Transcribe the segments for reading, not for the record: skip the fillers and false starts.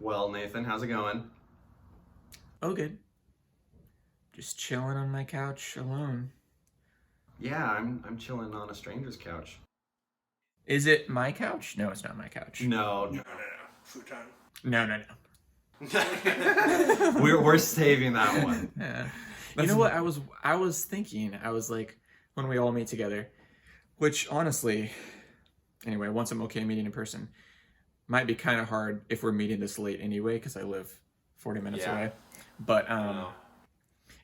Well, Nathan, how's it going? Oh, good. Just chilling on my couch alone. Yeah, I'm chilling on a stranger's couch. Is it my couch? No, it's not my couch. No, No. Futon. No. we're saving that one. Yeah. You know what? I was thinking. I was like, when we all meet together, which honestly, anyway, once I'm okay meeting in person, might be kind of hard if we're meeting this late anyway, because I live 40 minutes away. But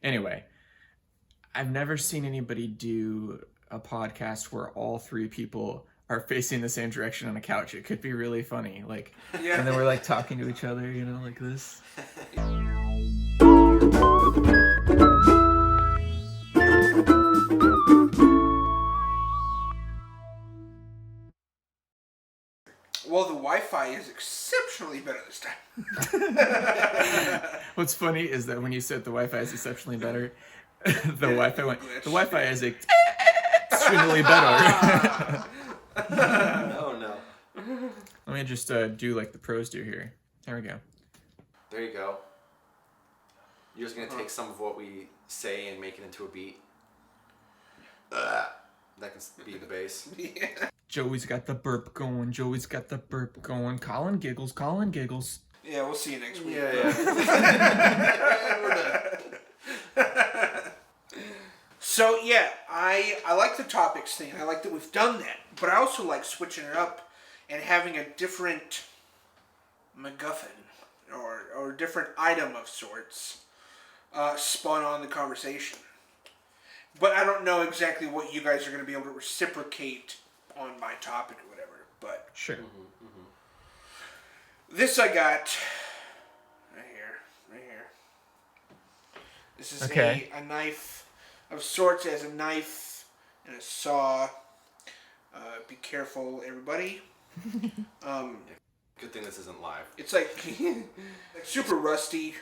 anyway, I've never seen anybody do a podcast where all three people are facing the same direction on a couch. It could be really funny. Like, and then we're like talking to each other, you know, like this. Well, the Wi-Fi is exceptionally better this time. What's funny is that when you said the Wi-Fi is exceptionally better, the Wi-Fi went, the Wi-Fi is extremely better. Oh no. Let me just do like the pros do here. There we go. There you go. You're just gonna take some of what we say and make it into a beat. That can be the bass. Yeah. Joey's got the burp going. Joey's got the burp going. Colin giggles. Colin giggles. Yeah, we'll see you next week. Yeah. So yeah, I like the topics thing. I like that we've done that, but I also like switching it up and having a different MacGuffin or different item of sorts spun on the conversation. But I don't know exactly what you guys are going to be able to reciprocate on my topic or whatever. But Sure. this I got right here. This is Okay. a knife of sorts. It has a knife and a saw. Be careful, everybody. Good thing this isn't live. It's like super rusty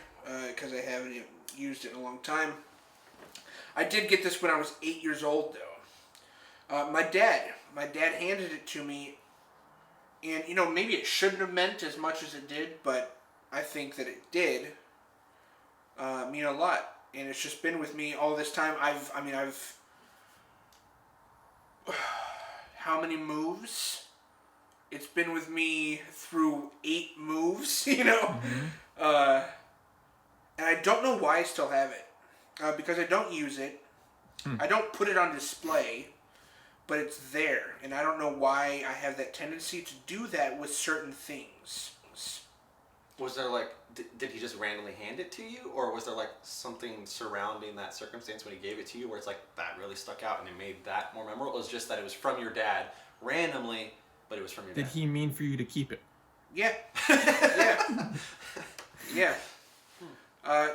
because I haven't used it in a long time. I did get this when I was 8 years old, though. My dad handed it to me, and maybe it shouldn't have meant as much as it did, but I think that it did mean a lot, and it's just been with me all this time. I've how many moves? It's been with me through 8 moves, and I don't know why I still have it. Because I don't use it. I don't put it on display, but it's there. And I don't know why I have that tendency to do that with certain things. Was there like, did he just randomly hand it to you? Or was there like something surrounding that circumstance when he gave it to you where it's like, that really stuck out and it made that more memorable? It was just that it was from your dad randomly, but it was from your dad. Did he mean for you to keep it? Yeah. Yeah.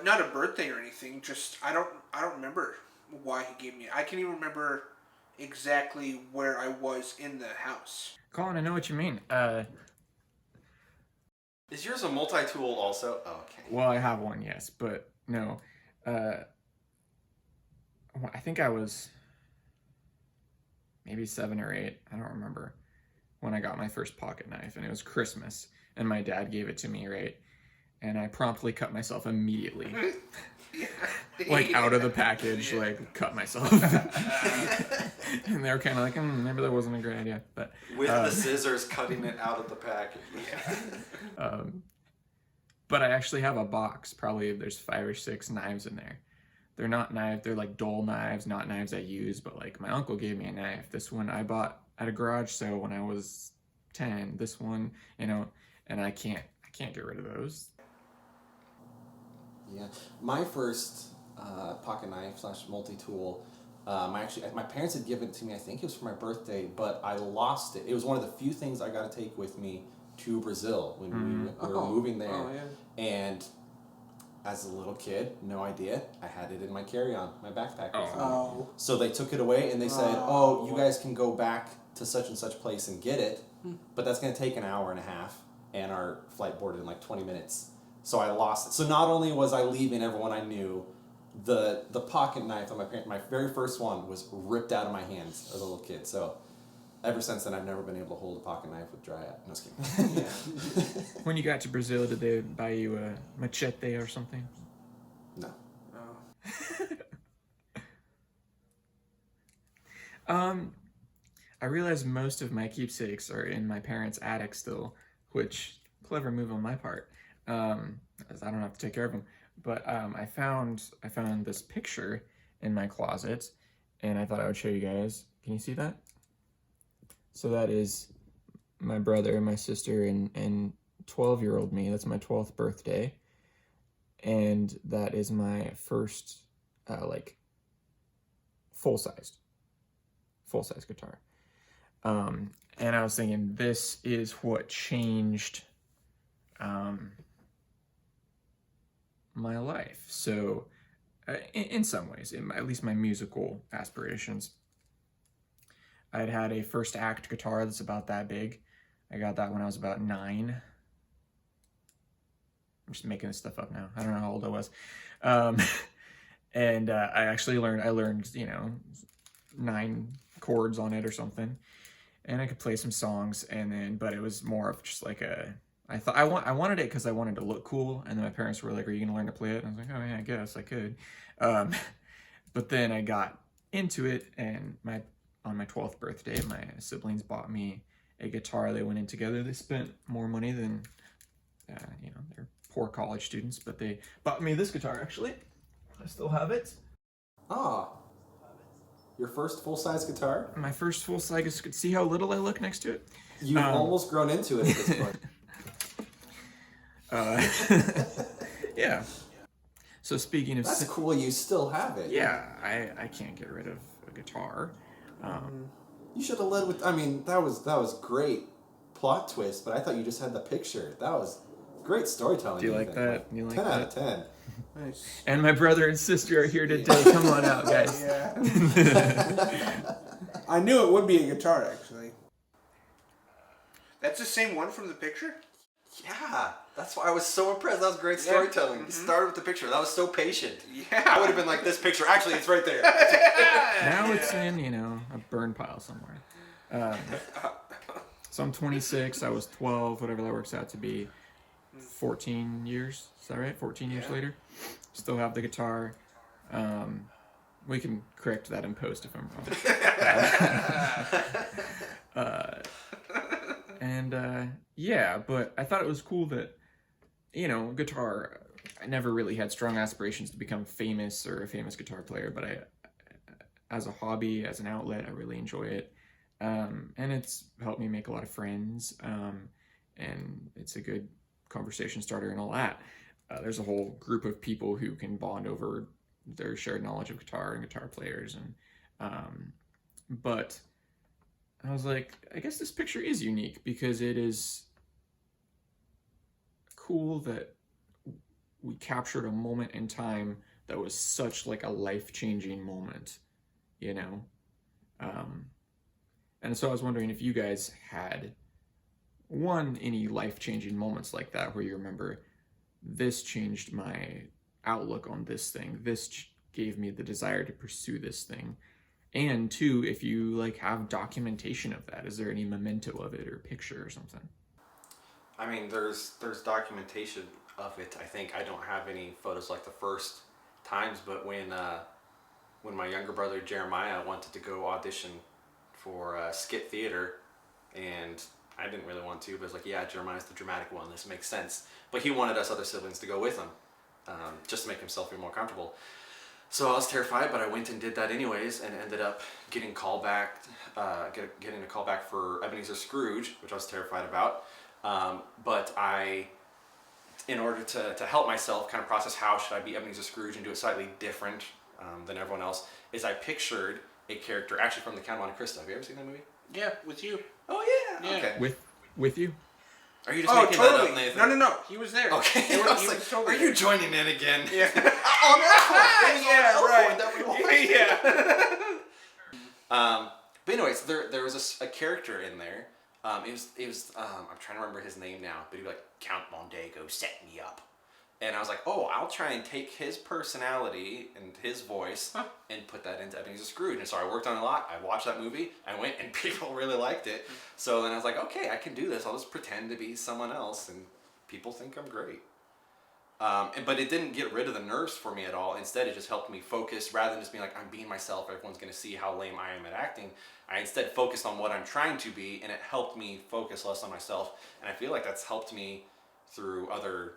Not a birthday or anything. Just I don't remember why he gave me it. I can't even remember exactly where I was in the house. Colin, I know what you mean. Is yours a multi-tool also? Oh, okay. Well, I have one, yes, but no. I think I was maybe 7 or 8. I don't remember when I got my first pocket knife, and it was Christmas, and my dad gave it to me, right? And I promptly cut myself immediately. Like out of the package, like cut myself. And they were kind of like, maybe that wasn't a great idea. But with the scissors cutting it out of the package. But I actually have a box. Probably there's 5 or 6 knives in there. They're not knives. They're like dull knives, not knives I use. But like my uncle gave me a knife. This one I bought at a garage sale when I was 10. This one, and I can't get rid of those. Yeah, my first pocket knife / multi-tool, my parents had given it to me, I think it was for my birthday, but I lost it. It was one of the few things I got to take with me to Brazil when we were moving there. Oh, yeah. And as a little kid, no idea, I had it in my carry-on, my backpack with me. Oh. So they took it away and they said, you guys can go back to such and such place and get it, but that's going to take an hour and a half, and our flight boarded in like 20 minutes. So I lost it. So not only was I leaving everyone I knew, the pocket knife on my very first one was ripped out of my hands as a little kid. So ever since then, I've never been able to hold a pocket knife with dry. No, just kidding. When you got to Brazil, did they buy you a machete or something? No. I realize most of my keepsakes are in my parents' attic still, which clever move on my part, as I don't have to take care of them. But I found this picture in my closet, and I thought I would show you guys. Can you see that? So that is my brother and my sister and 12-year-old me. That's my 12th birthday, and that is my first like full-sized guitar. And I was thinking, this is what changed my life. So in some ways, at least my musical aspirations. I'd had a first act guitar that's about that big. I got that when I was about 9. I'm just making this stuff up now. I don't know how old I was. And I actually learned, 9 chords on it or something. And I could play some songs, but it was more of just like I wanted it because I wanted to look cool, and then my parents were like, "Are you gonna learn to play it?" And I was like, "Oh yeah, I guess I could." But then I got into it, and on my 12th birthday, my siblings bought me a guitar. They went in together. They spent more money than, they're poor college students, but they bought me this guitar. Actually, I still have it. Ah. Your first full-size guitar? My first full-size. See how little I look next to it? You've almost grown into it at this point. Yeah. So speaking of... That's cool, you still have it. Yeah, I can't get rid of a guitar. You should have led with... I mean, that was great plot twist, but I thought you just had the picture. That was great storytelling. Do you like that? You like 10 that? out of 10. Nice. And my brother and sister are here today. Come on out, guys. Yeah. I knew it would be a guitar, actually. That's the same one from the picture? Yeah, that's why I was so impressed. That was great storytelling. It started with the picture. That was so patient. Yeah. I would have been like, this picture. Actually, it's right there. Now it's in, a burn pile somewhere. So I'm 26. I was 12, whatever that works out to be. 14 years. Is that right? 14 years later. Still have the guitar. We can correct that in post if I'm wrong. Yeah, but I thought it was cool that, guitar, I never really had strong aspirations to become famous or a famous guitar player, but as a hobby, as an outlet, I really enjoy it. And it's helped me make a lot of friends. And it's a good conversation starter and all that. There's a whole group of people who can bond over their shared knowledge of guitar and guitar players, but I was like, I guess this picture is unique because it is cool that we captured a moment in time that was such like a life-changing moment, and so I was wondering if you guys had any life-changing moments like that where you remember, this changed my outlook on this thing, this gave me the desire to pursue this thing. And 2, if you have documentation of that, is there any memento of it or picture or something? I mean, there's documentation of it. I think I don't have any photos like the first times, but when my younger brother Jeremiah wanted to go audition for skit theater, and I didn't really want to, but it's like, yeah, Jeremiah's the dramatic one. This makes sense. But he wanted us other siblings to go with him, just to make himself feel more comfortable. So I was terrified, but I went and did that anyways, and ended up getting a call back for Ebenezer Scrooge, which I was terrified about. But in order to help myself kind of process how should I be Ebenezer Scrooge and do it slightly different than everyone else, is I pictured a character actually from The Count of Monte Cristo. Have you ever seen that movie? Yeah, with you. Oh yeah. Okay. With you? Are you just making that up, Nathan? No. He was there. Okay. He was totally are you joining in again? Yeah. On that Yeah. But anyways, there was a character in there. It was I'm trying to remember his name now, but he was like, Count Mondego set me up. And I was like, oh, I'll try and take his personality and his voice and put that into Ebenezer Scrooge. And so I worked on it a lot. I watched that movie. I went and people really liked it. So then I was like, okay, I can do this. I'll just pretend to be someone else. And people think I'm great. But it didn't get rid of the nerves for me at all. Instead, it just helped me focus rather than just being like, I'm being myself, everyone's going to see how lame I am at acting. I instead focused on what I'm trying to be, and it helped me focus less on myself. And I feel like that's helped me through other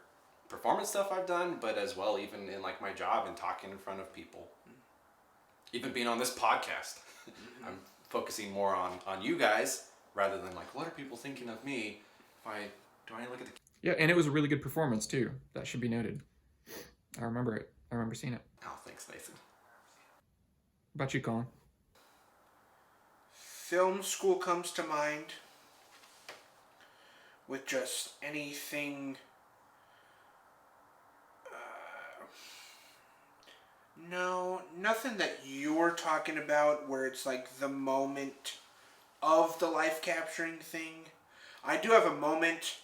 performance stuff I've done, but as well even in like my job and talking in front of people. Even being on this podcast. I'm focusing more on you guys rather than like, what are people thinking of me? Do I look at the... Yeah, and it was a really good performance too. That should be noted. I remember it. I remember seeing it. Oh, thanks, Nathan. What about you, Colin? Film school comes to mind with just anything. No, nothing that you're talking about where it's like the moment of the life capturing thing. I do have a moment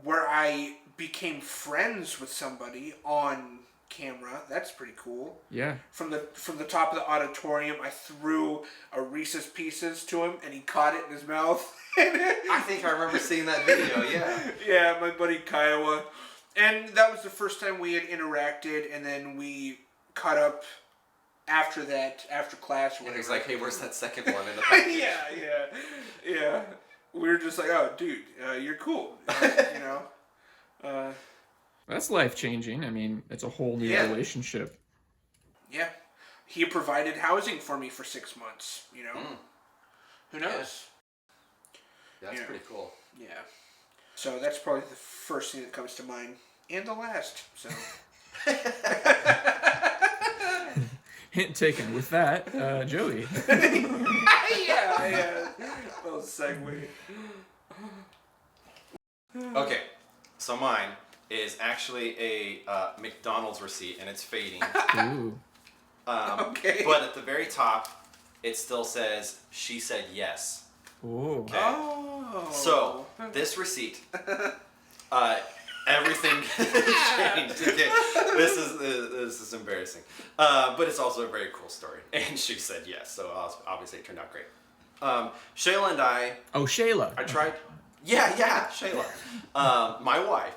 where I became friends with somebody on camera. That's pretty cool. Yeah. From the top of the auditorium, I threw a Reese's Pieces to him, and he caught it in his mouth. I think I remember seeing that video, yeah. Yeah, my buddy Kiowa. And that was the first time we had interacted, and then we caught up after that, after class. And he's like, hey, where's that second one in the yeah, package? yeah. We were just like, oh, dude, you're cool. You know? That's life-changing. I mean, it's a whole new relationship. Yeah. He provided housing for me for 6 months, you know? Who knows? Yeah, that's pretty cool. Yeah. So that's probably the first thing that comes to mind. And the last, so... Hint taken. With that, Joey. yeah. Little segue. Okay, so mine is actually a McDonald's receipt, and it's fading. Ooh. Okay. But at the very top, it still says, she said yes. Ooh. Okay. Oh. So, this receipt, everything changed. Okay. This is embarrassing. But it's also a very cool story. And she said yes, so obviously it turned out great. Shayla and I... Oh, Shayla. I tried... Yeah, Shayla. My wife.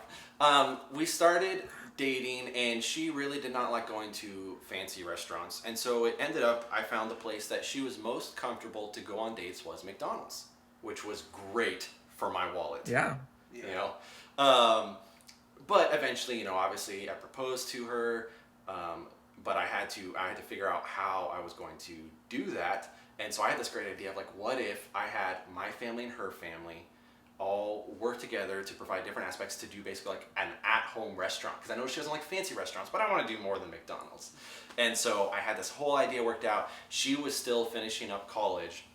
We started dating, and she really did not like going to fancy restaurants. And so it ended up, I found the place that she was most comfortable to go on dates was McDonald's, which was great for my wallet. Yeah. You know? But eventually, you know, obviously I proposed to her, but I had to figure out how I was going to do that. And so I had this great idea of like, what if I had my family and her family all work together to provide different aspects to do basically like an at-home restaurant, because I know she doesn't like fancy restaurants, but I want to do more than McDonald's. And so I had this whole idea worked out. She was still finishing up college,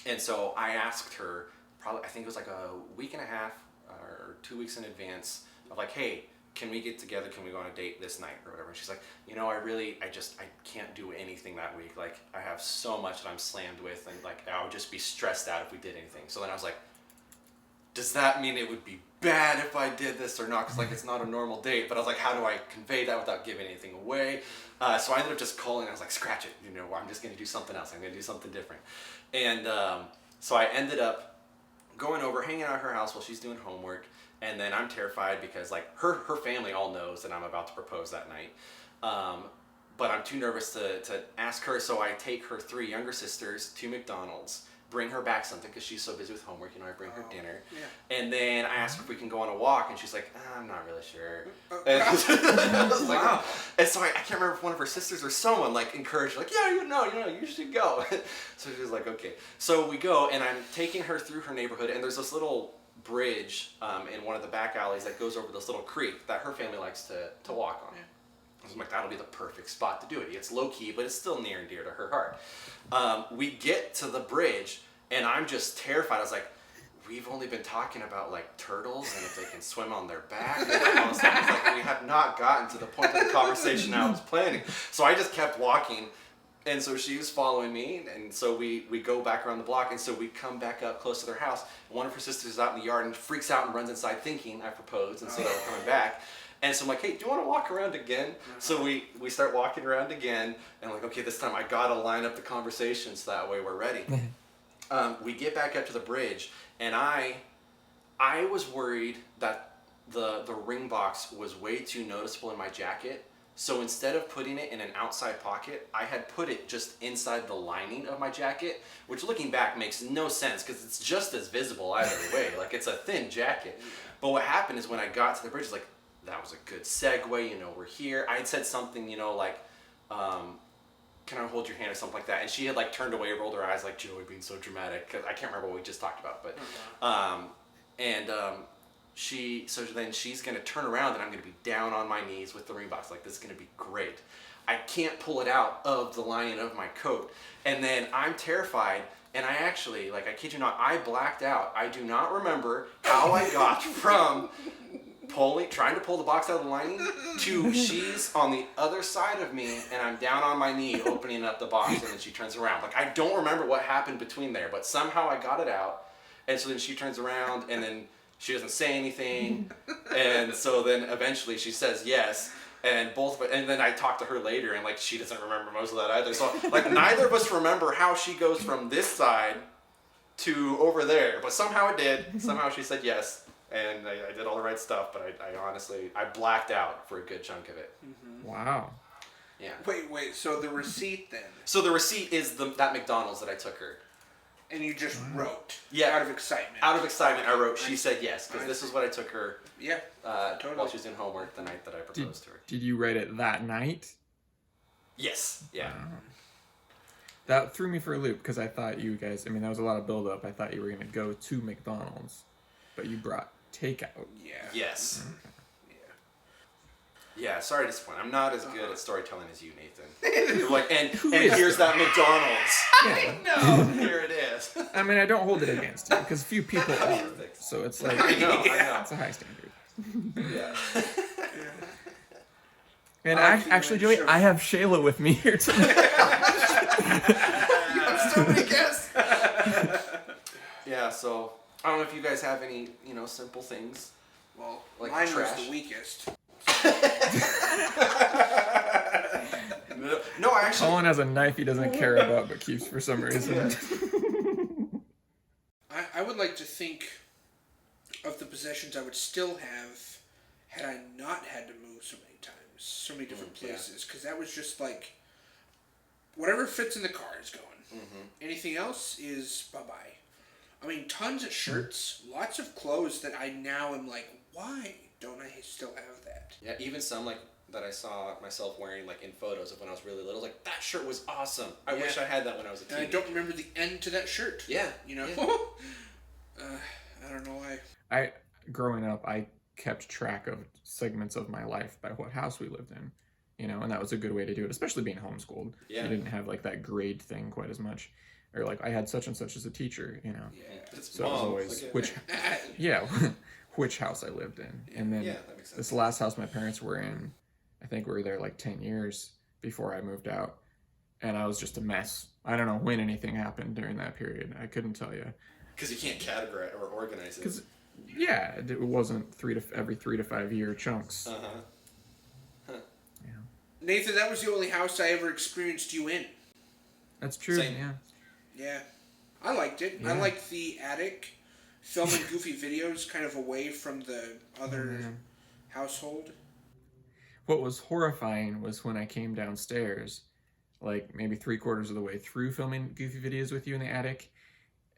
and so I asked her, probably I think it was like a week and a half or 2 weeks in advance, of like, hey, can we get together, can we go on a date this night or whatever. And she's like, you know, I can't do anything that week, like I have so much that I'm slammed with, and like I would just be stressed out if we did anything. So then I was like, does that mean it would be bad if I did this or not? Because like it's not a normal date. But I was like, how do I convey that without giving anything away? So I ended up just calling. I was like, scratch it. You know, I'm just going to do something else. I'm going to do something different. And so I ended up going over, hanging out at her house while she's doing homework. And then I'm terrified because like her family all knows that I'm about to propose that night. But I'm too nervous to ask her. So I take her 3 younger sisters to McDonald's, bring her back something because she's so busy with homework, you know, I bring her dinner. Yeah. And then I ask her if we can go on a walk, and she's like, I'm not really sure. And, I was like, wow. And so I can't remember if one of her sisters or someone like encouraged her, like, yeah, you should go. So she was like, okay. So we go, and I'm taking her through her neighborhood, and there's this little bridge in one of the back alleys that goes over this little creek that her family likes to walk on. Yeah. I was like, that'll be the perfect spot to do it. It's low key, but it's still near and dear to her heart. We get to the bridge, and I'm just terrified. I was like, we've only been talking about like turtles and if they can swim on their back. And like, all this stuff. It's like, we have not gotten to the point of the conversation I was planning. So I just kept walking, and so she was following me, and so we go back around the block, and so we come back up close to their house. One of her sisters is out in the yard and freaks out and runs inside thinking I proposed, and so they're coming back. And so I'm like, hey, do you want to walk around again? So we start walking around again, and I'm like, okay, this time I gotta line up the conversation so that way we're ready. We get back up to the bridge, and I was worried that the ring box was way too noticeable in my jacket. So instead of putting it in an outside pocket, I had put it just inside the lining of my jacket, which looking back makes no sense because it's just as visible either way. Like, it's a thin jacket. But what happened is when I got to the bridge, it's like, that was a good segue, you know, we're here. I had said something, you know, like, can I hold your hand or something like that? And she had like turned away, rolled her eyes like, Joey being so dramatic. Cause I can't remember what we just talked about, but, so then she's gonna turn around and I'm gonna be down on my knees with the ring box. Like, this is gonna be great. I can't pull it out of the lining of my coat. And then I'm terrified. And I actually, like, I kid you not, I blacked out. I do not remember how I got from trying to pull the box out of the lining to she's on the other side of me and I'm down on my knee opening up the box and then she turns around. Like, I don't remember what happened between there, but somehow I got it out. And so then she turns around and then she doesn't say anything. And so then eventually she says yes. And then I talked to her later and like she doesn't remember most of that either. So like neither of us remember how she goes from this side to over there, but somehow it did. Somehow she said yes. And I did all the right stuff, but I honestly, I blacked out for a good chunk of it. Mm-hmm. Wow. Yeah. Wait, so the receipt then? So the receipt is that McDonald's that I took her. And you just wrote? Yeah. Out of excitement? Out of excitement, I wrote, she said yes, because this is what I took her totally. while she was doing homework the night that I proposed to her. Did you write it that night? Yes. Yeah. Wow. That threw me for a loop, because I thought you guys, I mean, that was a lot of build-up. I thought you were going to go to McDonald's, but you brought takeout. Yeah. Yes. Yeah, sorry to disappoint. I'm not as good at storytelling as you, Nathan. Like, and here's that McDonald's. Yeah. No, here it is. I mean, I don't hold it against you, because few people are. So it's like, I know. it's a high standard. Yeah. And actually, Joey, I have Shayla with me here tonight. You have so many guests. Yeah, so I don't know if you guys have any, simple things. Well, like mine trash. was the weakest. No, actually. Colin has a knife he doesn't care about but keeps for some reason. I would like to think of the possessions I would still have had I not had to move so many times, so many different places, because that was just like, whatever fits in the car is going. Mm-hmm. Anything else is bye-bye. I mean, tons of shirts, lots of clothes that I now am like, why don't I still have that? Yeah, even some like that I saw myself wearing like in photos of when I was really little. Like, that shirt was awesome. I wish I had that when I was a teenager. And I don't remember the end to that shirt. Yeah. Yeah. I don't know why. Growing up, I kept track of segments of my life by what house we lived in, and that was a good way to do it, especially being homeschooled. Yeah. You didn't have like that grade thing quite as much. Or like I had such and such as a teacher, Yeah. So it was always which house I lived in. And then that makes sense. this last house my parents were in, I think we were there like 10 years before I moved out. And I was just a mess. I don't know when anything happened during that period. I couldn't tell you. Because you can't categorize or organize it. Because, it wasn't every 3 to 5 year chunks. Uh-huh. Huh. Yeah. Nathan, that was the only house I ever experienced you in. That's true, Same. yeah. Yeah. I liked it. Yeah. I liked the attic, filming goofy videos kind of away from the other household. What was horrifying was when I came downstairs, like maybe 3/4 of the way through filming goofy videos with you in the attic,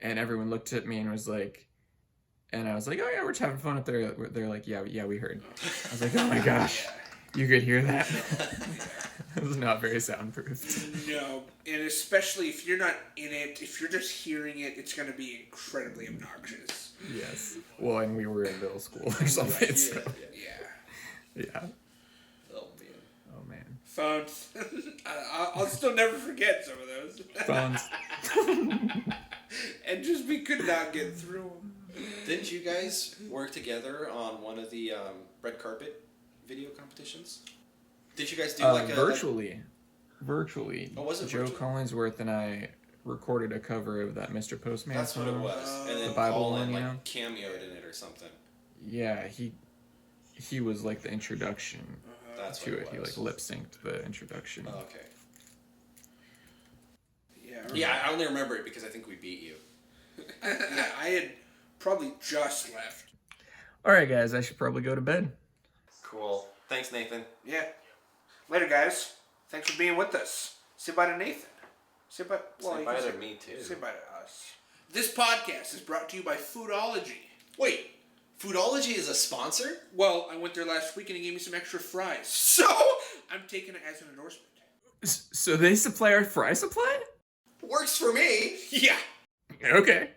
and everyone looked at me and was like, and I was like, oh yeah, we're just having fun up there. They're like, yeah, we heard. I was like, oh my gosh, you could hear that? It was not very soundproof. No, and especially if you're not in it, if you're just hearing it, it's going to be incredibly obnoxious. Yes. Well, and we were in middle school or something, Right. so. Yeah. Oh, man. Oh, man. Phones. I'll still never forget some of those. Phones. And just we could not get through them. Didn't you guys work together on one of the red carpet video competitions? Did you guys do virtually? Virtually. Oh, was it Joe virtual? Collinsworth and I recorded a cover of that Mr. Postman That's song. what it was. And then The Bible Colin one, cameoed in it or something. Yeah, he was like the introduction That's to what it. He like lip synced the introduction. Oh, okay. Yeah. Yeah, I only remember it because I think we beat you. Yeah, I had probably just left. All right, guys, I should probably go to bed. Cool. Thanks, Nathan. Yeah. Later, guys. Thanks for being with us. Say bye to Nathan. Say bye. Well, Say you bye can to me, too. Say bye to us. This podcast is brought to you by Foodology. Wait, Foodology is a sponsor? Well, I went there last week and he gave me some extra fries. So, I'm taking it as an endorsement. So they supply our fry supply? Works for me. Yeah. Okay.